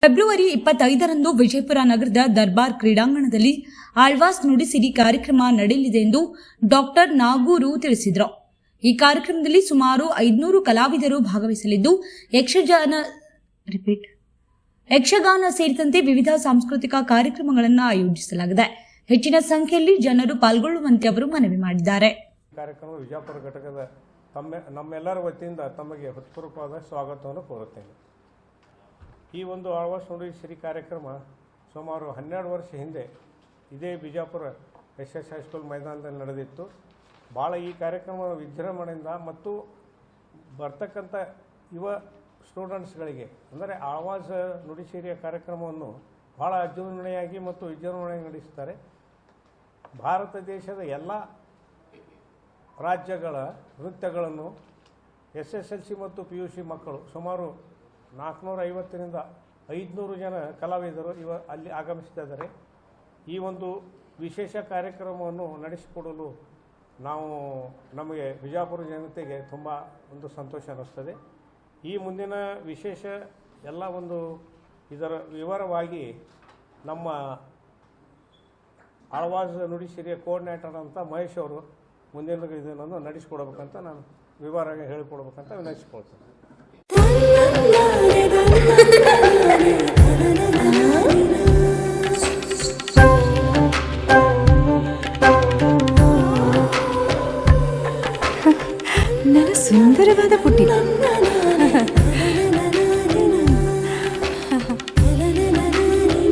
February 25ರಂದು Vijayapura ನಗರದ ದರ್ಬಾರ್ ಕ್ರೀಡಾಂಗಣದಲ್ಲಿ ಆಳ್ವಾಸ್ ನುಡಿಸಿರಿ ಕಾರ್ಯಕ್ರಮ ನಡೆಯಲಿದೆ ಎಂದು ಡಾಕ್ಟರ್ ನಾಗೂರು ತಿಳಿಸಿದರು. ಈ ಕಾರ್ಯಕ್ರಮದಲ್ಲಿ ಸುಮಾರು 500 ಕಲಾವಿದರು ಭಾಗವಹಿಸಲಿದ್ದು ಯಕ್ಷಗಾನ ಸೇರಿದಂತೆ ವಿವಿಧ ಸಾಂಸ್ಕೃತಿಕ ಕಾರ್ಯಕ್ರಮಗಳನ್ನು ಆಯೋಜಿಸಲಾಗಿದೆ. ಹೆಚ್ಚಿನ ಸಂಖ್ಯೆಯಲ್ಲಿ ಜನರು ಪಾಲ್ಗೊಳ್ಳುವಂತೆ ಅವರು ಮನವಿ ಮಾಡಿದ್ದಾರೆ. ಕಾರ್ಯಕ್ರಮ ವಿಜಯಪುರ ಘಟಕದ ನಮ್ಮೆಲ್ಲರ ವತಿಯಿಂದ ತಮಗೆ ಹೃತ್ಪೂರ್ವಕವಾದ ಸ್ವಾಗತವನ್ನು ಕೋರುತ್ತೇನೆ. ಈ ಒಂದು ಆಳ್ವಾಸ್ ನುಡಿಸಿರಿ ಕಾರ್ಯಕ್ರಮ ಸುಮಾರು 12 ವರ್ಷ ಹಿಂದೆ ಇದೇ ಬಿಜಾಪುರ SS ಹೈಸ್ಕೂಲ್ ಮೈದಾನದಲ್ಲಿ ನಡೆದಿತ್ತು. ಭಾಳ ಈ ಕಾರ್ಯಕ್ರಮ ವಿಜೃಂಭಣೆಯಿಂದ ಮತ್ತು ಬರ್ತಕ್ಕಂಥ ಯುವ ಸ್ಟೂಡೆಂಟ್ಸ್ಗಳಿಗೆ ಅಂದರೆ ಆಳ್ವಾಸ್ ನುಡಿಸಿರಿಯ ಕಾರ್ಯಕ್ರಮವನ್ನು ಭಾಳ ಅರ್ಜುನಣೆಯಾಗಿ ಮತ್ತು ವಿಜೃಂಭಣೆಯಾಗಿ ನಡೆಸ್ತಾರೆ. ಭಾರತ ದೇಶದ ಎಲ್ಲ ರಾಜ್ಯಗಳ ನೃತ್ಯಗಳನ್ನು SSLC ಮತ್ತು PUC ಮಕ್ಕಳು ಸುಮಾರು 450ರಿಂದ 500 ಜನ ಕಲಾವಿದರು ಅಲ್ಲಿ ಆಗಮಿಸಿದ್ದಾರೆ. ಈ ಒಂದು ವಿಶೇಷ ಕಾರ್ಯಕ್ರಮವನ್ನು ನಡೆಸಿಕೊಡಲು ನಮಗೆ ಬಿಜಾಪುರ ಜನತೆಗೆ ತುಂಬ ಒಂದು ಸಂತೋಷ ಅನ್ನಿಸ್ತದೆ. ಈ ಮುಂದಿನ ವಿಶೇಷ ಎಲ್ಲ ಒಂದು ಇದರ ವಿವರವಾಗಿ ನಮ್ಮ ಆಳ್ವಾಸ್ ನುಡಿಸಿರಿಯ ಕೋಆರ್ಡಿನೇಟರ್ ಅಂತ ಮಹೇಶ್ ಅವರು ಮುಂದಿನ ಇದನ್ನು ನಡೆಸಿಕೊಡ್ಬೇಕಂತ ನಾನು ವಿವರವಾಗಿ ಹೇಳಿಕೊಡ್ಬೇಕಂತ ವಿನಂತಿಸಿಕೊಳ್ತೇನೆ. ನನ್ನ ಸುಂದರವಾದ ಪುಟ್ಟಿ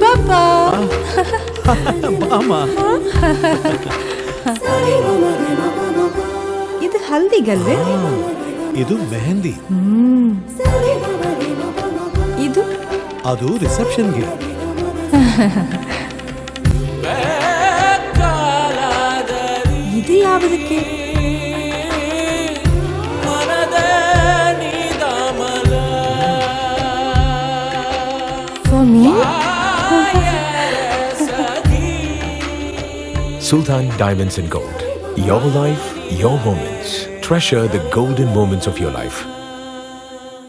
ಬಾಬಾ ಇದು ಹಲ್ದಿಗಲ್ವೇ? ಇದು ಮೆಹಂದಿ. ಇದು ಅದು ರಿಸೆಪ್ಷನ್ಗೆ. ಇದು ಯಾವುದಕ್ಕೆ? For me? Sultan Diamonds and Gold. Your life, your moments. Treasure the golden moments of your life.